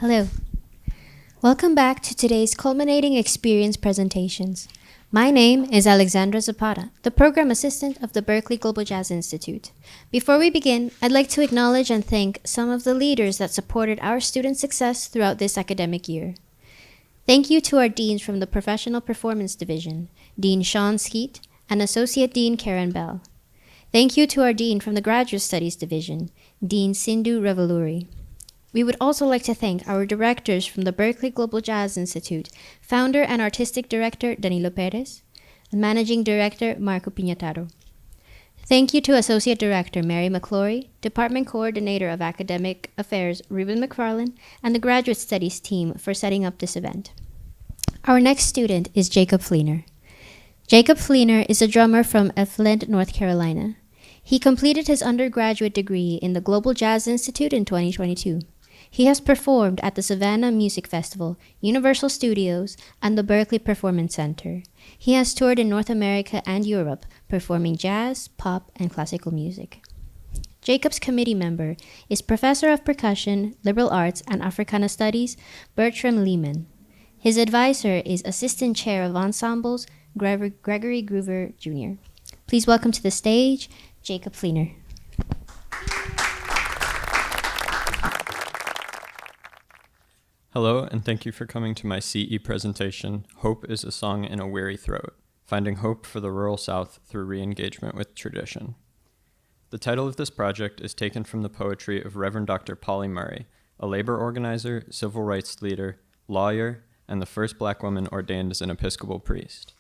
Hello. Welcome back to today's Culminating Experience presentations. My name is Alexandra Zapata, the Program Assistant of the Berklee Global Jazz Institute. Before we begin, I'd like to acknowledge and thank some of the leaders that supported our student success throughout this academic year. Thank you to our deans from the Professional Performance Division, Dean Sean Skeet and Associate Dean Karen Bell. Thank you to our dean from the Graduate Studies Division, Dean Sindhu Revaluri. We would also like to thank our directors from the Berklee Global Jazz Institute, founder and artistic director Danilo Perez, and managing director Marco Piñataro. Thank you to Associate Director Mary McClory, Department Coordinator of Academic Affairs Ruben McFarlane, and the Graduate Studies team for setting up this event. Our next student is Jacob Fleener. Jacob Fleener is a drummer from Efland, North Carolina. He completed his undergraduate degree in the Global Jazz Institute in 2022. He has performed at the Savannah Music Festival, Universal Studios, and the Berklee Performance Center. He has toured in North America and Europe, performing jazz, pop, and classical music. Jacob's committee member is Professor of Percussion, Liberal Arts, and Africana Studies, Bertram Lehman. His advisor is Assistant Chair of Ensembles, Gregory Groover Jr. Please welcome to the stage, Jacob Fleener. Hello, and thank you for coming to my CE presentation, Hope is a Song in a Weary Throat, Finding Hope for the Rural South Through Re-Engagement with Tradition. The title of this project is taken from the poetry of Reverend Dr. Polly Murray, a labor organizer, civil rights leader, lawyer, and the first Black woman ordained as an Episcopal priest.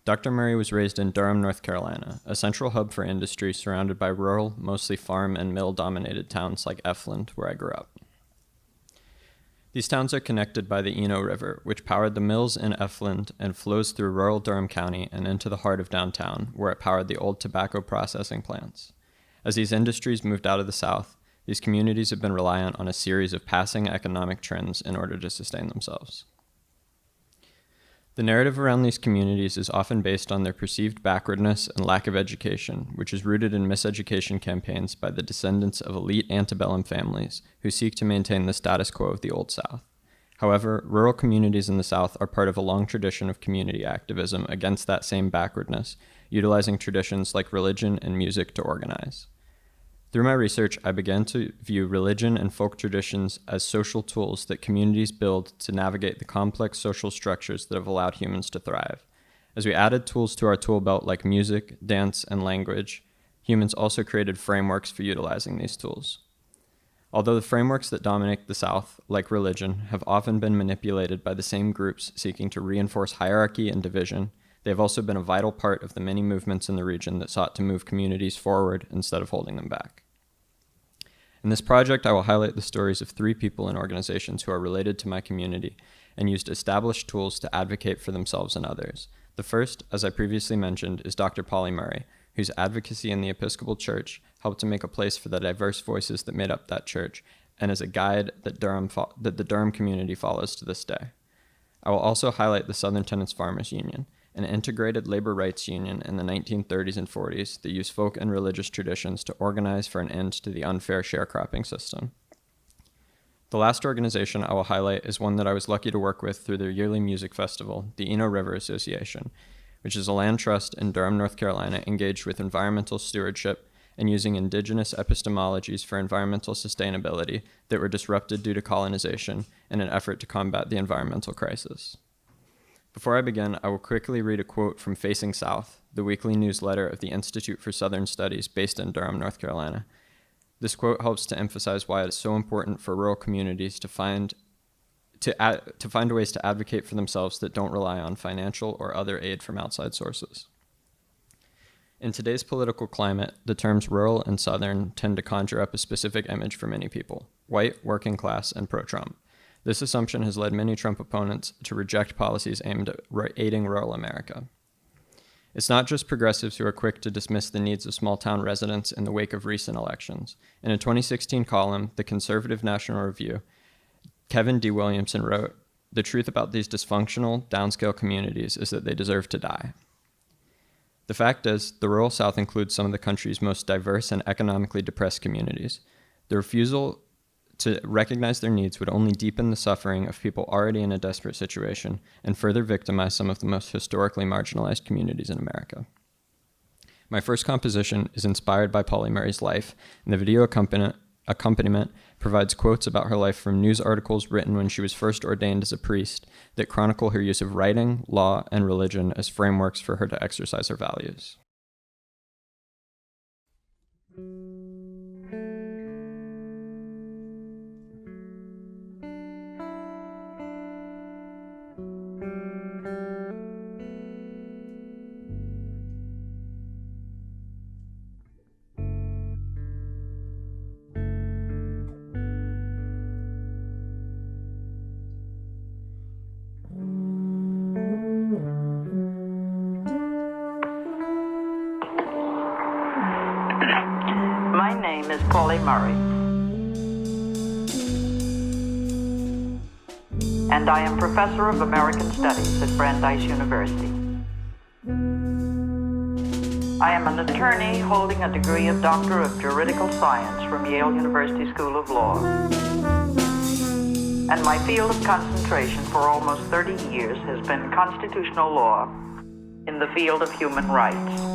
Dr. Murray was raised in Durham, North Carolina, a central hub for industry surrounded by rural, mostly farm and mill-dominated towns like Efland, where I grew up. These towns are connected by the Eno River, which powered the mills in Efland and flows through rural Durham County and into the heart of downtown, where it powered the old tobacco processing plants. As these industries moved out of the South, these communities have been reliant on a series of passing economic trends in order to sustain themselves. The narrative around these communities is often based on their perceived backwardness and lack of education, which is rooted in miseducation campaigns by the descendants of elite antebellum families who seek to maintain the status quo of the Old South. However, rural communities in the South are part of a long tradition of community activism against that same backwardness, utilizing traditions like religion and music to organize. Through my research, I began to view religion and folk traditions as social tools that communities build to navigate the complex social structures that have allowed humans to thrive. As we added tools to our tool belt like music, dance, and language, humans also created frameworks for utilizing these tools. Although the frameworks that dominate the South, like religion, have often been manipulated by the same groups seeking to reinforce hierarchy and division, they have also been a vital part of the many movements in the region that sought to move communities forward instead of holding them back. In this project, I will highlight the stories of 3 people and organizations who are related to my community and used established tools to advocate for themselves and others. The first, as I previously mentioned, is Dr. Polly Murray, whose advocacy in the Episcopal Church helped to make a place for the diverse voices that made up that church and is a guide that the Durham community follows to this day. I will also highlight the Southern Tenants Farmers Union, an integrated labor rights union in the 1930s and 40s that used folk and religious traditions to organize for an end to the unfair sharecropping system. The last organization I will highlight is one that I was lucky to work with through their yearly music festival, the Eno River Association, which is a land trust in Durham, North Carolina, engaged with environmental stewardship and using indigenous epistemologies for environmental sustainability that were disrupted due to colonization in an effort to combat the environmental crisis. Before I begin, I will quickly read a quote from Facing South, the weekly newsletter of the Institute for Southern Studies based in Durham, North Carolina. This quote helps to emphasize why it is so important for rural communities to find ways to advocate for themselves that don't rely on financial or other aid from outside sources. In today's political climate, the terms rural and southern tend to conjure up a specific image for many people: white, working class, and pro-Trump. This assumption has led many Trump opponents to reject policies aimed at aiding rural America. It's not just progressives who are quick to dismiss the needs of small-town residents in the wake of recent elections. In a 2016 column, the Conservative National Review, Kevin D. Williamson wrote, "The truth about these dysfunctional, downscale communities is that they deserve to die." The fact is, the rural South includes some of the country's most diverse and economically depressed communities. The refusal To recognize their needs would only deepen the suffering of people already in a desperate situation and further victimize some of the most historically marginalized communities in America. My first composition is inspired by Pauli Murray's life, and the video accompaniment provides quotes about her life from news articles written when she was first ordained as a priest that chronicle her use of writing, law, and religion as frameworks for her to exercise her values. My name is Pauli Murray, and I am Professor of American Studies at Brandeis University. I am an attorney holding a degree of Doctor of Juridical Science from Yale University School of Law. And my field of concentration for almost 30 years has been constitutional law in the field of human rights.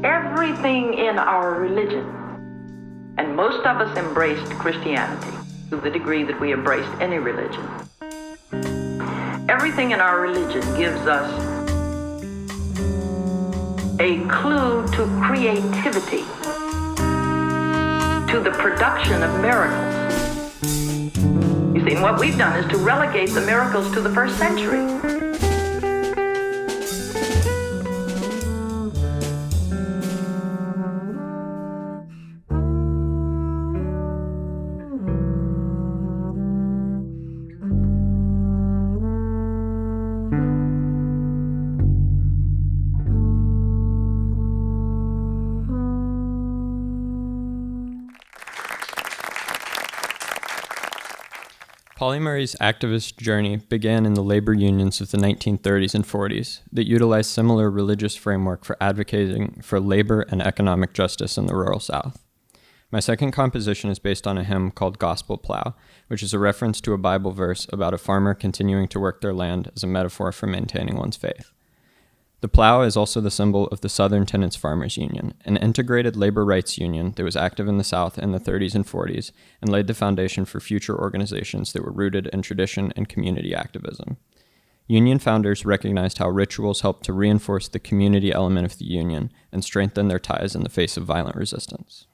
Everything in our religion, and most of us embraced Christianity to the degree that we embraced any religion. Everything in our religion gives us a clue to creativity, to the production of miracles. You see, and what we've done is to relegate the miracles to the first century. Pauli Murray's activist journey began in the labor unions of the 1930s and 40s that utilized similar religious framework for advocating for labor and economic justice in the rural South. My second composition is based on a hymn called Gospel Plow, which is a reference to a Bible verse about a farmer continuing to work their land as a metaphor for maintaining one's faith. The plow is also the symbol of the Southern Tenants Farmers Union, an integrated labor rights union that was active in the South in the 30s and 40s and laid the foundation for future organizations that were rooted in tradition and community activism. Union founders recognized how rituals helped to reinforce the community element of the union and strengthen their ties in the face of violent resistance.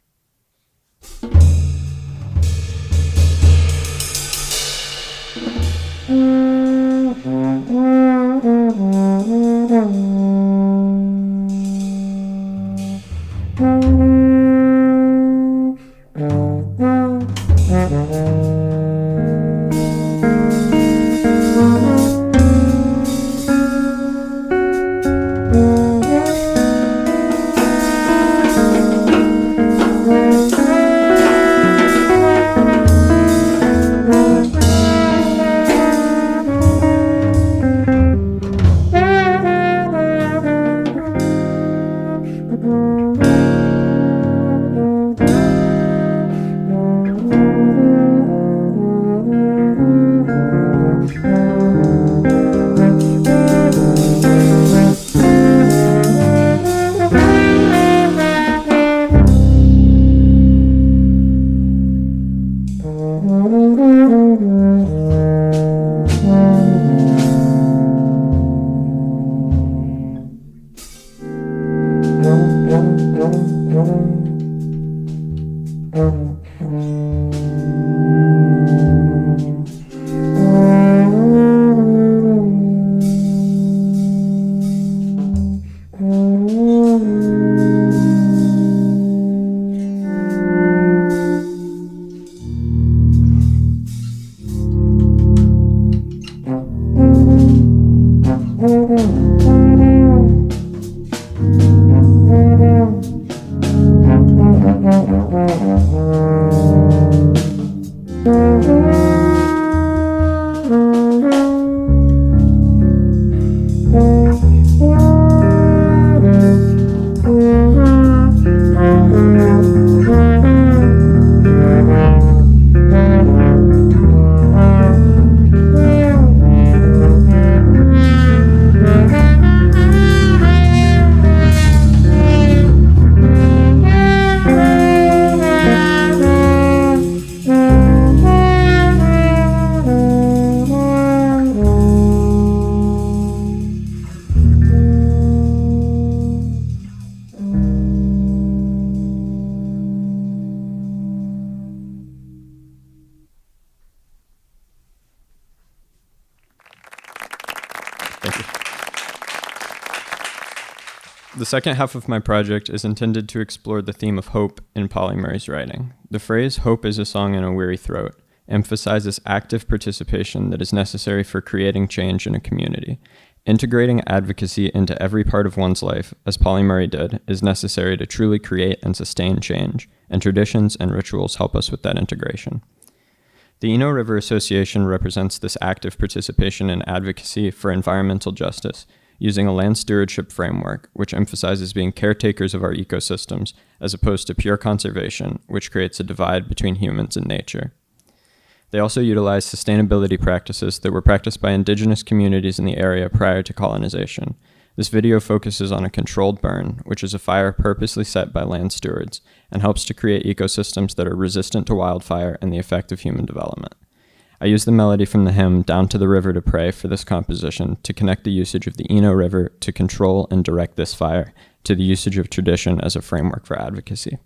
Thank you. The second half of my project is intended to explore the theme of hope in Pauli Murray's writing. The phrase, "hope is a song in a weary throat," emphasizes active participation that is necessary for creating change in a community. Integrating advocacy into every part of one's life, as Pauli Murray did, is necessary to truly create and sustain change, and traditions and rituals help us with that integration. The Eno River Association represents this active participation in advocacy for environmental justice, using a land stewardship framework, which emphasizes being caretakers of our ecosystems, as opposed to pure conservation, which creates a divide between humans and nature. They also utilize sustainability practices that were practiced by indigenous communities in the area prior to colonization. This video focuses on a controlled burn, which is a fire purposely set by land stewards, and helps to create ecosystems that are resistant to wildfire and the effect of human development. I use the melody from the hymn "Down to the River to Pray" for this composition to connect the usage of the Eno River to control and direct this fire to the usage of tradition as a framework for advocacy.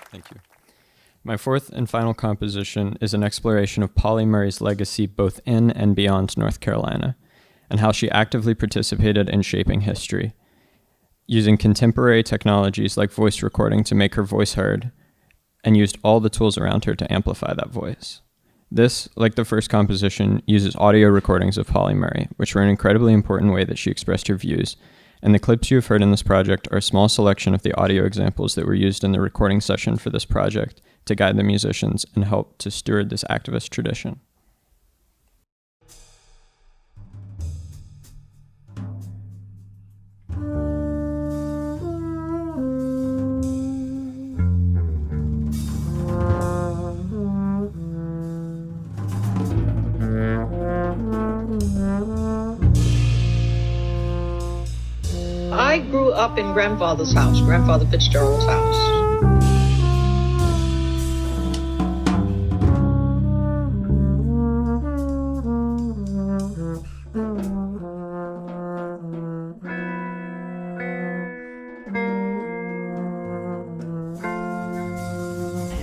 Thank you. My fourth and final composition is an exploration of Pauli Murray's legacy both in and beyond North Carolina. and how she actively participated in shaping history, using contemporary technologies like voice recording to make her voice heard, and used all the tools around her to amplify that voice. This, like the first composition, uses audio recordings of Polly Murray, which were an incredibly important way that she expressed her views, and the clips you have heard in this project are a small selection of the audio examples that were used in the recording session for this project to guide the musicians and help to steward this activist tradition. I grew up in grandfather's house, Grandfather Fitzgerald's house.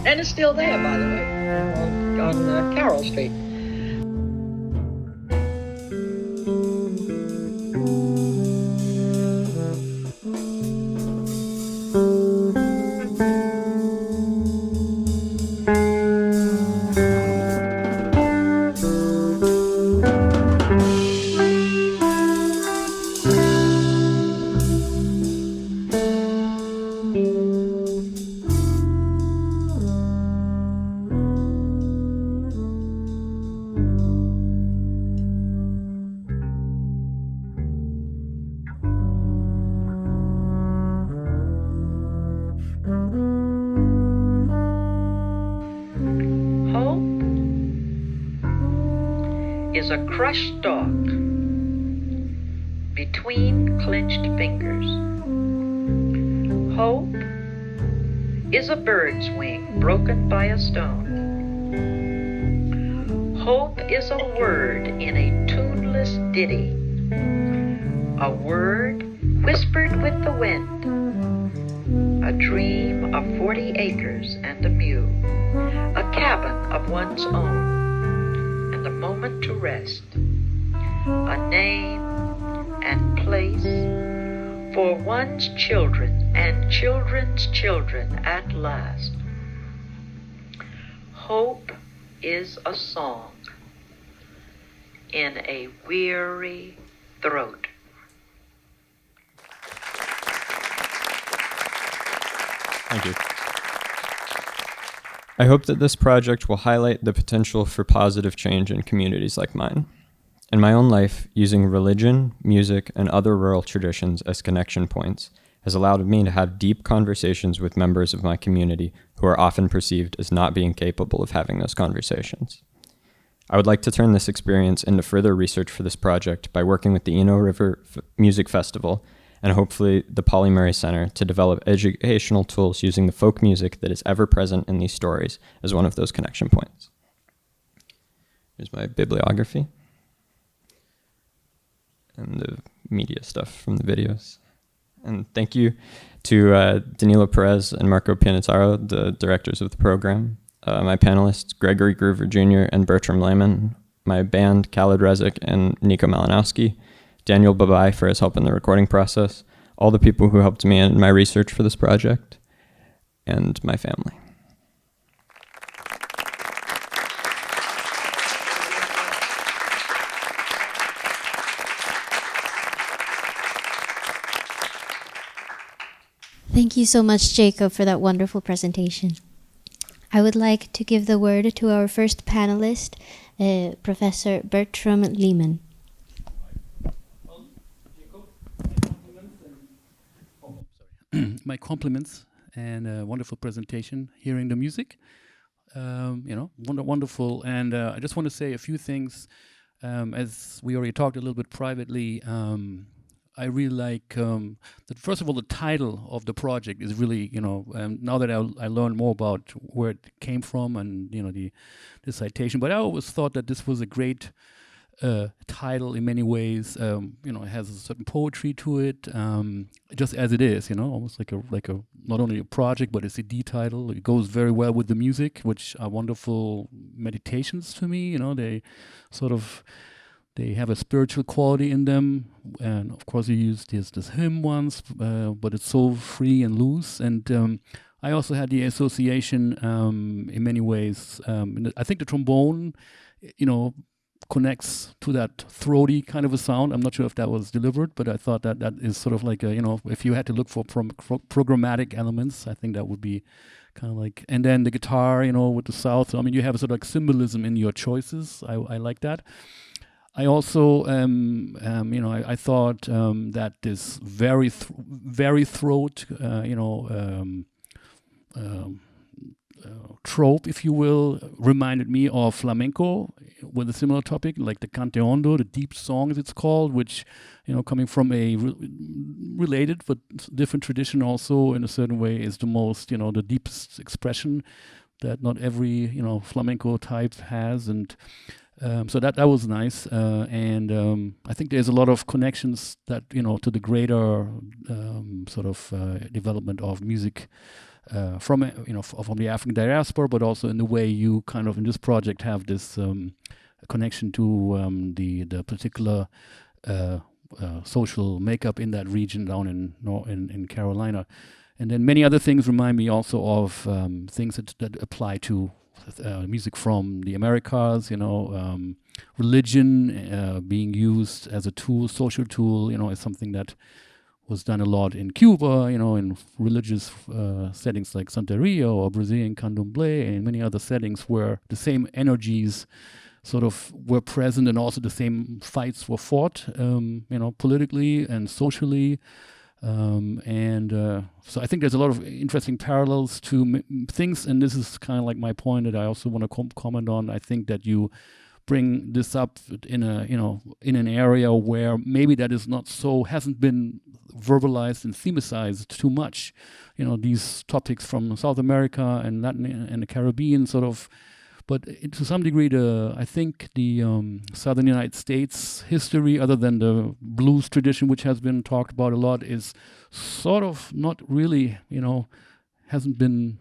And it's still there, by the way, on Carroll Street. Is a crushed stalk between clenched fingers. Hope is a bird's wing broken by a stone. Hope is a word in a tuneless ditty, a word whispered with the wind, a dream of 40 acres and a mew, a cabin of one's own, a moment to rest, a name and place for one's children and children's children at last. Hope is a song in a weary throat. Thank you. I hope that this project will highlight the potential for positive change in communities like mine. In my own life, using religion, music, and other rural traditions as connection points has allowed me to have deep conversations with members of my community who are often perceived as not being capable of having those conversations. I would like to turn this experience into further research for this project by working with the Eno River Music Festival and hopefully the Polly Murray Center to develop educational tools using the folk music that is ever present in these stories as one of those connection points. Here's my bibliography and the media stuff from the videos. And thank you to Danilo Perez and Marco Pianataro, the directors of the program, my panelists, Gregory Groover Jr. and Bertram Lehman, my band, Khaled Rezik and Nico Malinowski, Daniel Babai for his help in the recording process, all the people who helped me in my research for this project, and my family. Thank you so much, Jacob, for that wonderful presentation. I would like to give the word to our first panelist, Professor Bertram Lehman. My compliments and a wonderful presentation, hearing the music, wonderful. And I just want to say a few things. As we already talked a little bit privately, I really like that. First of all, the title of the project is really, now that I learned more about where it came from and the citation. But I always thought that this was a great title in many ways. It has a certain poetry to it, just as it is. Almost like a not only a project but a CD title. It goes very well with the music, which are wonderful meditations to me. They sort of They have a spiritual quality in them, and of course you used this hymn once, but it's so free and loose. And I also had the association in many ways. I think the trombone, connects to that throaty kind of a sound. I'm not sure if that was deliberate, but I thought that is sort of like if you had to look for programmatic elements, I think that would be kind of like. And then the guitar, with the South. So, I mean, you have a sort of like symbolism in your choices. I like that. I also, I thought that this very throat, trope, if you will, reminded me of flamenco with a similar topic, like the cante hondo, the deep song, as it's called, which, coming from a related but different tradition also in a certain way, is the most, the deepest expression that not every, flamenco type has. And so that was nice, and I think there's a lot of connections that to the greater sort of development of music from the African diaspora, but also in the way you kind of in this project have this connection to the particular social makeup in that region down in Carolina, and then many other things remind me also of things that apply to music from the Americas, religion being used as a tool, social tool, is something that was done a lot in Cuba, in religious settings like Santeria or Brazilian Candomblé and many other settings where the same energies sort of were present and also the same fights were fought, politically and socially. So I think there's a lot of interesting parallels to things, and this is kind of like my point that I also want to comment on. I think that you bring this up in an area where maybe that is not so, hasn't been verbalized and themicized too much. These topics from South America and Latin and the Caribbean sort of. But to some degree, I think the Southern United States history, other than the blues tradition, which has been talked about a lot, is sort of not really, hasn't been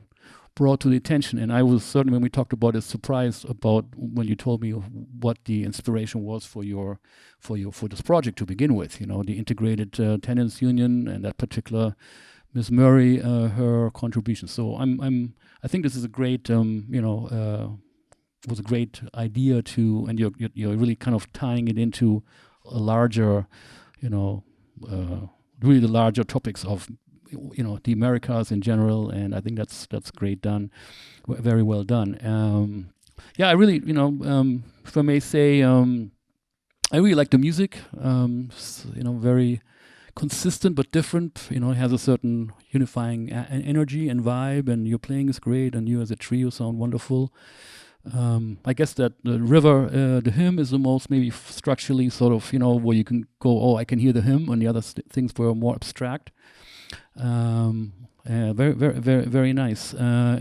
brought to the attention. And I was certainly, when we talked about it, surprised about when you told me what the inspiration was for this project to begin with. The integrated tenants union and that particular Miss Murray, her contribution. So I think this is a great, was a great idea to, and you're really kind of tying it into a larger, really the larger topics of, the Americas in general, and I think that's great done, very well done. I really, if I may say, I really like the music, very consistent but different. It has a certain unifying energy and vibe, and your playing is great, and you as a trio sound wonderful. I guess that the river, the hymn is the most maybe structurally sort of, where you can go, oh, I can hear the hymn, and the other things were more abstract. Very, very, very, very nice. I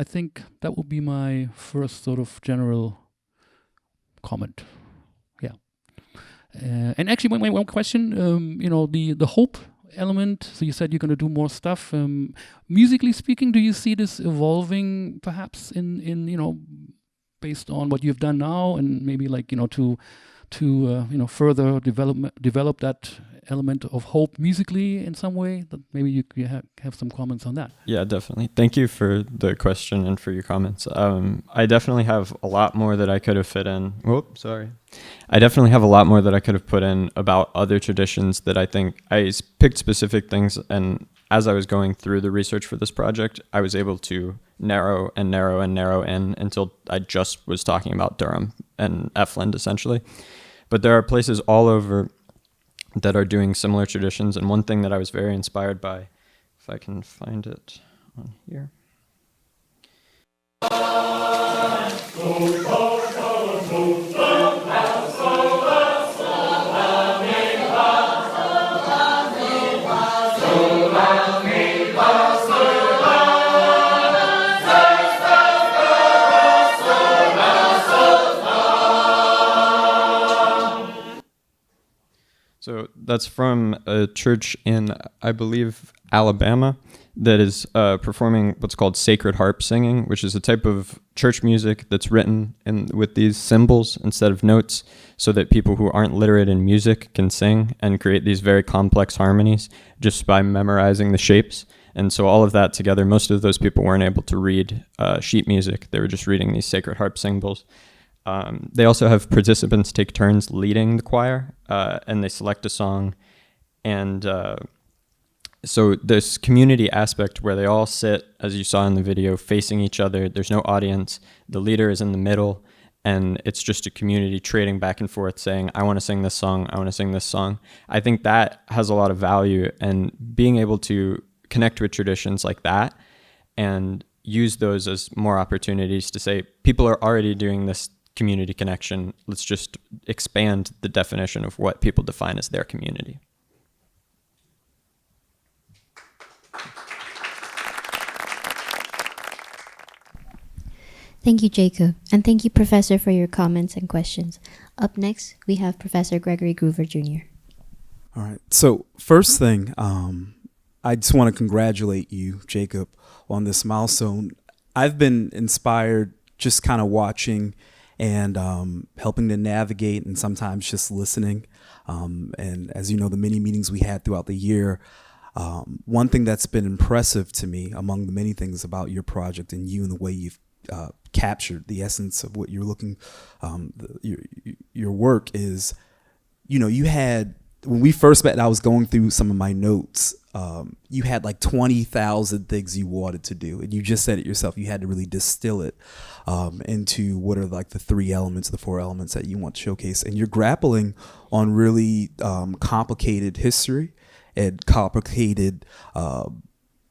think that would be my first sort of general comment. Yeah. And actually, one question, the hope element. So you said you're going to do more stuff. Musically speaking, do you see this evolving perhaps in based on what you've done now, and maybe like to further develop that element of hope musically in some way? That maybe you have some comments on that. Yeah, definitely. Thank you for the question and for your comments. I definitely have a lot more that I could have fit in. I definitely have a lot more that I could have put in about other traditions that I think I picked specific things, and as I was going through the research for this project, I was able to narrow in until I just was talking about Durham and Efland essentially. But there are places all over that are doing similar traditions, and one thing that I was very inspired by, if I can find it on here. So that's from a church in, I believe, Alabama that is performing what's called sacred harp singing, which is a type of church music that's written with these symbols instead of notes, so that people who aren't literate in music can sing and create these very complex harmonies just by memorizing the shapes. And so all of that together, most of those people weren't able to read sheet music. They were just reading these sacred harp symbols. They also have participants take turns leading the choir, and they select a song. And so this community aspect where they all sit, as you saw in the video, facing each other. There's no audience. The leader is in the middle, and it's just a community trading back and forth saying, I want to sing this song, I want to sing this song. I think that has a lot of value, and being able to connect with traditions like that and use those as more opportunities to say, people are already doing this community connection. Let's just expand the definition of what people define as their community. Thank you, Jacob. And thank you, Professor, for your comments and questions. Up next, we have Professor Gregory Groover, Jr. All right. So first thing, I just want to congratulate you, Jacob, on this milestone. I've been inspired just kind of watching and helping to navigate and sometimes just listening. And as you know, the many meetings we had throughout the year, one thing that's been impressive to me among the many things about your project and you and the way you've captured the essence of what you're looking, your work is, you know, you had, when we first met and I was going through some of my notes, you had like 20,000 things you wanted to do. And you just said it yourself. You had to really distill it into what are like the 3 elements, the 4 elements that you want to showcase. And you're grappling on really complicated history and complicated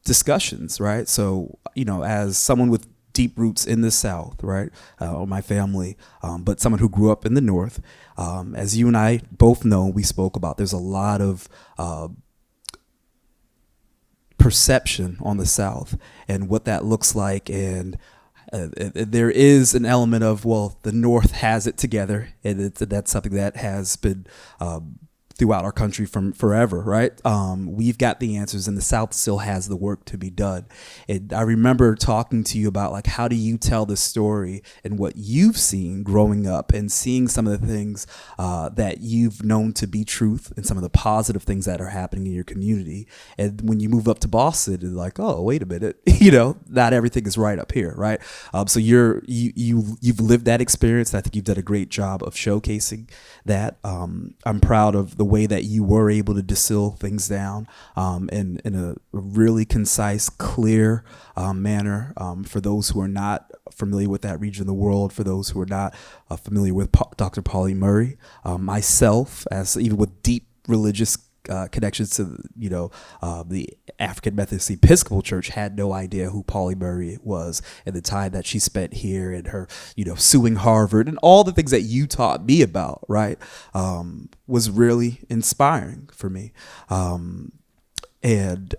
discussions, right? So, you know, as someone with deep roots in the South, right, or my family, but someone who grew up in the North, as you and I both know, we spoke about, there's a lot of perception on the South and what that looks like. And there is an element of, well, the North has it together, and that's something that has been throughout our country from forever, right? We've got the answers, and the South still has the work to be done. And I remember talking to you about, like, how do you tell the story and what you've seen growing up and seeing some of the things that you've known to be truth and some of the positive things that are happening in your community. And when you move up to Boston, it's like, oh, wait a minute, you know, not everything is right up here, right? So you've lived that experience. I think you've done a great job of showcasing that. I'm proud of the way that you were able to distill things down in a really concise, clear manner for those who are not familiar with that region of the world, for those who are not familiar with Dr. Pauli Murray. Myself, as even with deep religious connections to, you know, the African Methodist Episcopal Church, had no idea who Pauli Murray was, and the time that she spent here and her, you know, suing Harvard and all the things that you taught me about, right, was really inspiring for me. And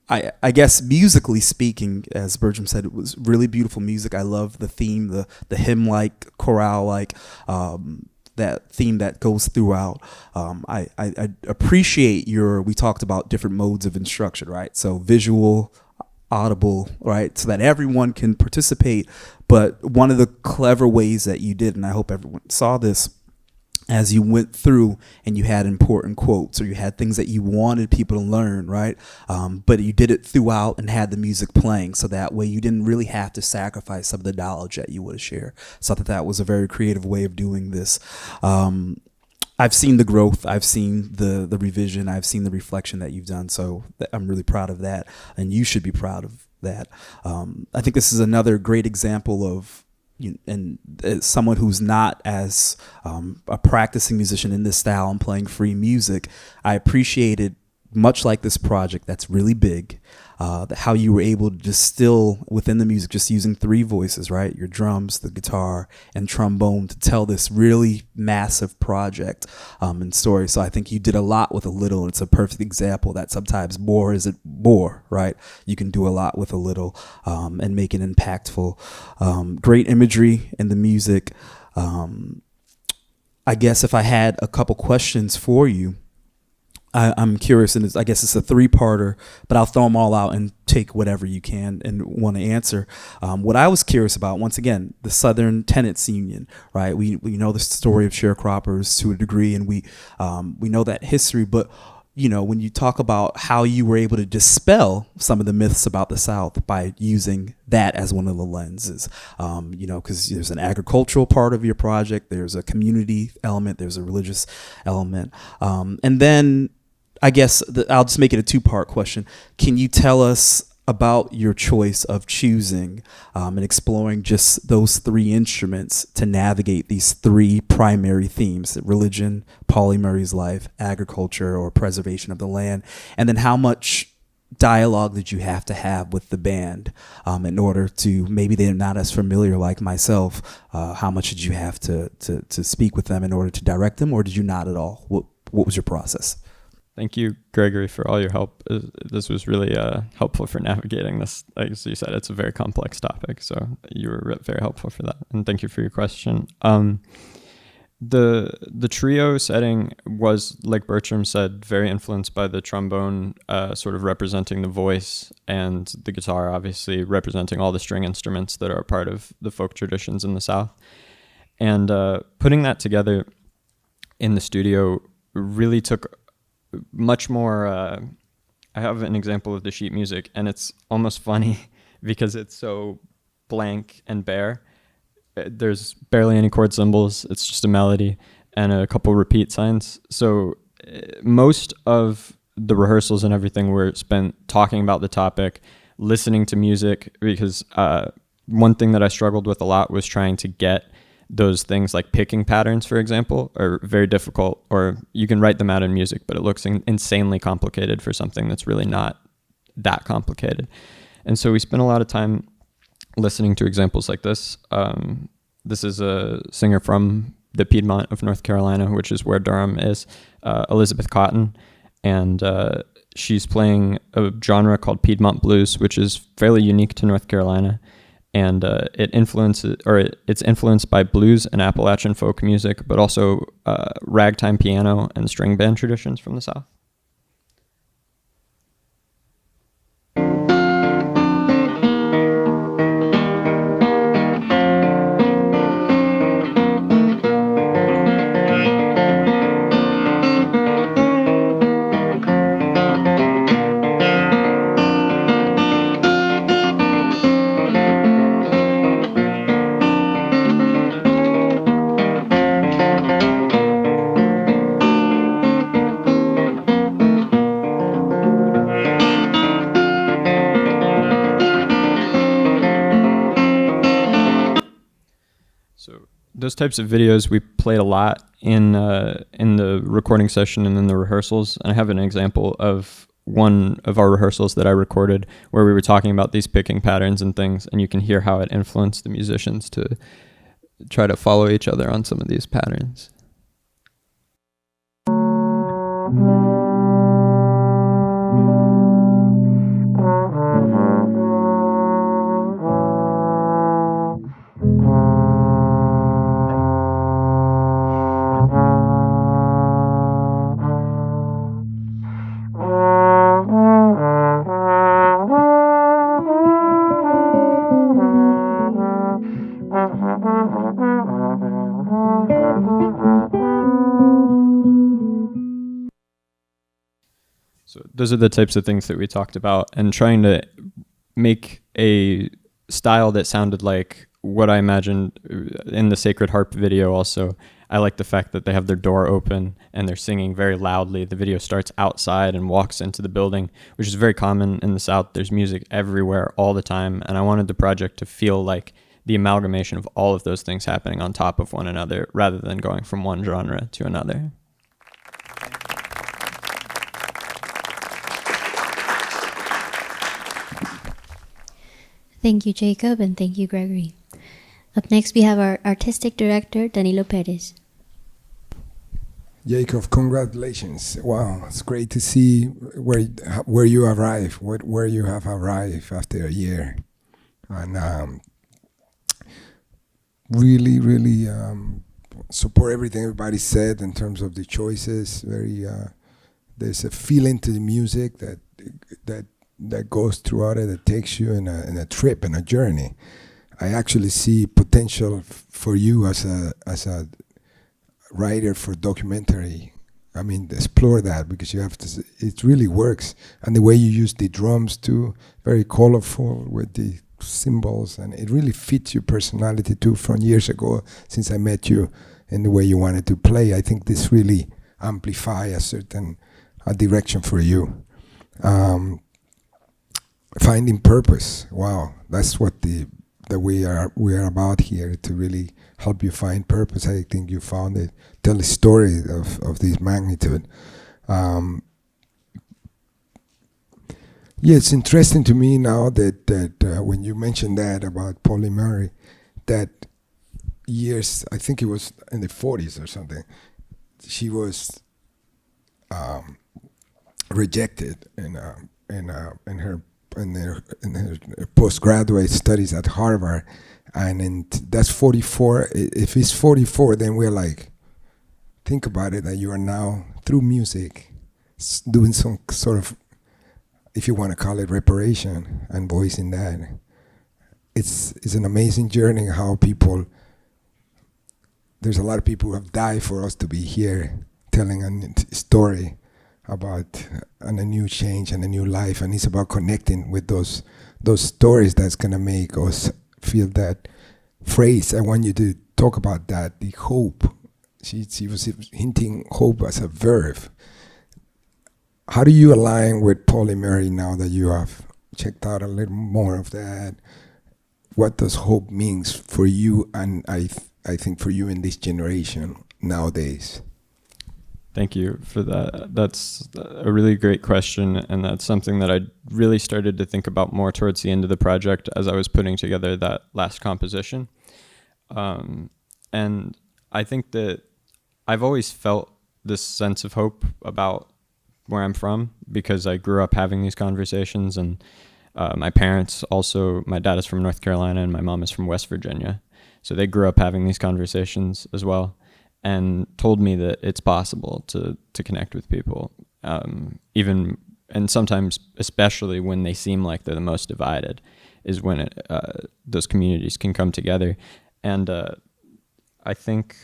I guess musically speaking, as Bertram said, it was really beautiful music. I love the theme, the hymn-like, chorale-like, that theme that goes throughout. I appreciate we talked about different modes of instruction, right? So visual, audible, right? So that everyone can participate. But one of the clever ways that you did, and I hope everyone saw this, as you went through and you had important quotes or you had things that you wanted people to learn, right? But you did it throughout and had the music playing, so that way you didn't really have to sacrifice some of the knowledge that you would share. So I thought that was a very creative way of doing this. I've seen the growth, I've seen the revision, I've seen the reflection that you've done. So I'm really proud of that, and you should be proud of that. I think this is another great example of, and as someone who's not as a practicing musician in this style and playing free music, I appreciated, much like this project that's really big, how you were able to distill within the music, just using 3 voices, right? Your drums, the guitar, and trombone to tell this really massive project and story. So I think you did a lot with a little, and it's a perfect example that sometimes more isn't more, right? You can do a lot with a little and make it impactful. Great imagery in the music. I guess if I had a couple questions for you, I'm curious, and I guess it's a three-parter, but I'll throw them all out and take whatever you can and want to answer. What I was curious about, once again, the Southern Tenants Union, right? We know the story of sharecroppers to a degree, and we know that history, but when you talk about how you were able to dispel some of the myths about the South by using that as one of the lenses, because there's an agricultural part of your project, there's a community element, there's a religious element, and then I guess I'll just make it a two-part question. Can you tell us about your choice of choosing and exploring just those three instruments to navigate these three primary themes: religion, Pauli Murray's life, agriculture or preservation of the land, and then how much dialogue did you have to have with the band in order to, maybe they're not as familiar like myself, how much did you have to speak with them in order to direct them, or did you not at all? What was your process? Thank you, Gregory, for all your help. This was really helpful for navigating this. As you said, it's a very complex topic, so you were very helpful for that. And thank you for your question. The trio setting was, like Bertram said, very influenced by the trombone sort of representing the voice, and the guitar obviously representing all the string instruments that are a part of the folk traditions in the South. And putting that together in the studio really took much more. I have an example of the sheet music, and it's almost funny because it's so blank and bare. There's barely any chord symbols. It's just a melody and a couple repeat signs. So most of the rehearsals and everything were spent talking about the topic, listening to music, because one thing that I struggled with a lot was trying to get those things like picking patterns, for example, are very difficult, or you can write them out in music, but it looks insanely complicated for something that's really not that complicated. And so we spent a lot of time listening to examples like this. This is a singer from the Piedmont of North Carolina, which is where Durham is, Elizabeth Cotton, and she's playing a genre called Piedmont blues, which is fairly unique to North Carolina. And it's influenced by blues and Appalachian folk music, but also ragtime piano and string band traditions from the South. Those types of videos we played a lot in the recording session and in the rehearsals. And I have an example of one of our rehearsals that I recorded where we were talking about these picking patterns and things, and you can hear how it influenced the musicians to try to follow each other on some of these patterns. So those are the types of things that we talked about, and trying to make a style that sounded like what I imagined in the Sacred Harp video. Also, I like the fact that they have their door open and they're singing very loudly. The video starts outside and walks into the building, which is very common in the South. There's music everywhere all the time, and I wanted the project to feel like the amalgamation of all of those things happening on top of one another rather than going from one genre to another. Thank you, Jacob, and thank you, Gregory. Up next, we have our artistic director, Danilo Perez. Jacob, congratulations. Wow, it's great to see where you arrive, where you have arrived after a year. And really support everything everybody said in terms of the choices. there's a feeling to the music that goes throughout it, that takes you in a trip and a journey. I actually see potential for you as a writer for documentary. I mean, explore that, because you have to. It really works, and the way you use the drums too, very colorful with the symbols, and it really fits your personality too. From years ago, since I met you, and the way you wanted to play, I think this really amplify a certain direction for you. Finding purpose. Wow, that's what we are about here, to really help you find purpose. I think you found it. Tell a story of this magnitude. Yeah, it's interesting to me now that when you mentioned that about Polly Murray, that years, I think it was in the 40s or something, she was rejected in her postgraduate studies at Harvard, and that's 44. If it's 44, then we're like, think about it, that you are now through music doing some sort of, if you want to call it, reparation and voicing that. It's an amazing journey. How there's a lot of people who have died for us to be here telling a story about a new change and a new life, and it's about connecting with those stories that's gonna make us feel that phrase. I want you to talk about that, the hope. She was hinting hope as a verb. How do you align with Polly Murray now that you have checked out a little more of that? What does hope means for you, and I think for you in this generation nowadays? Thank you for that. That's a really great question, and that's something that I really started to think about more towards the end of the project as I was putting together that last composition. And I think that I've always felt this sense of hope about where I'm from, because I grew up having these conversations, and my parents also, my dad is from North Carolina and my mom is from West Virginia. So they grew up having these conversations as well, and told me that it's possible to connect with people, even, and sometimes especially when they seem like they're the most divided, is when those communities can come together. And I think,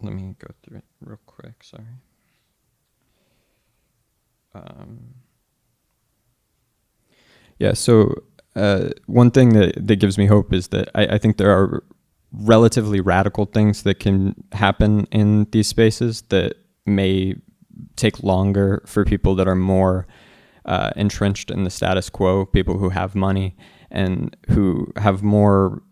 let me go through it real quick, sorry. Yeah, so one thing that gives me hope is that I think there are relatively radical things that can happen in these spaces that may take longer for people that are more entrenched in the status quo, people who have money and who have more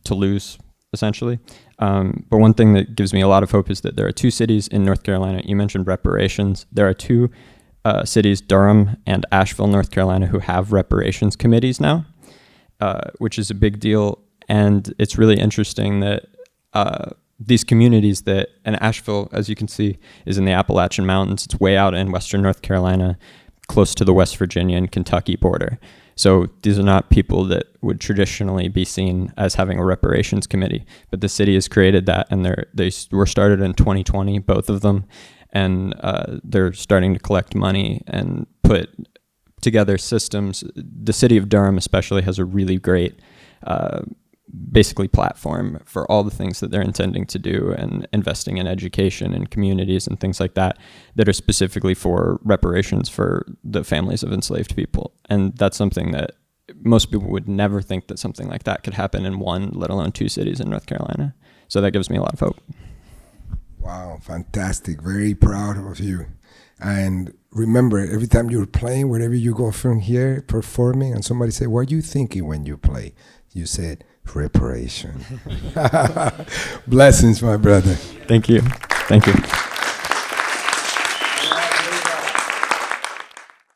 to lose, essentially. But one thing that gives me a lot of hope is that there are two cities in North Carolina. You mentioned reparations. There are two cities, Durham and Asheville, North Carolina, who have reparations committees now, which is a big deal. And it's really interesting that these communities and Asheville, as you can see, is in the Appalachian Mountains. It's way out in western North Carolina, close to the West Virginia and Kentucky border. So these are not people that would traditionally be seen as having a reparations committee, but the city has created that, and they were started in 2020, both of them, and they're starting to collect money and put together systems. The city of Durham especially has a really great basically platform for all the things that they're intending to do, and investing in education and communities and things like that are specifically for reparations for the families of enslaved people. And that's something that most people would never think that something like that could happen in one, let alone two cities in North Carolina. So that gives me a lot of hope. Wow, fantastic. Very proud of you. And remember, every time you're playing, wherever you go from here, performing, and somebody say, what are you thinking when you play? You said, reparation. Blessings, my brother. Thank you. Thank you.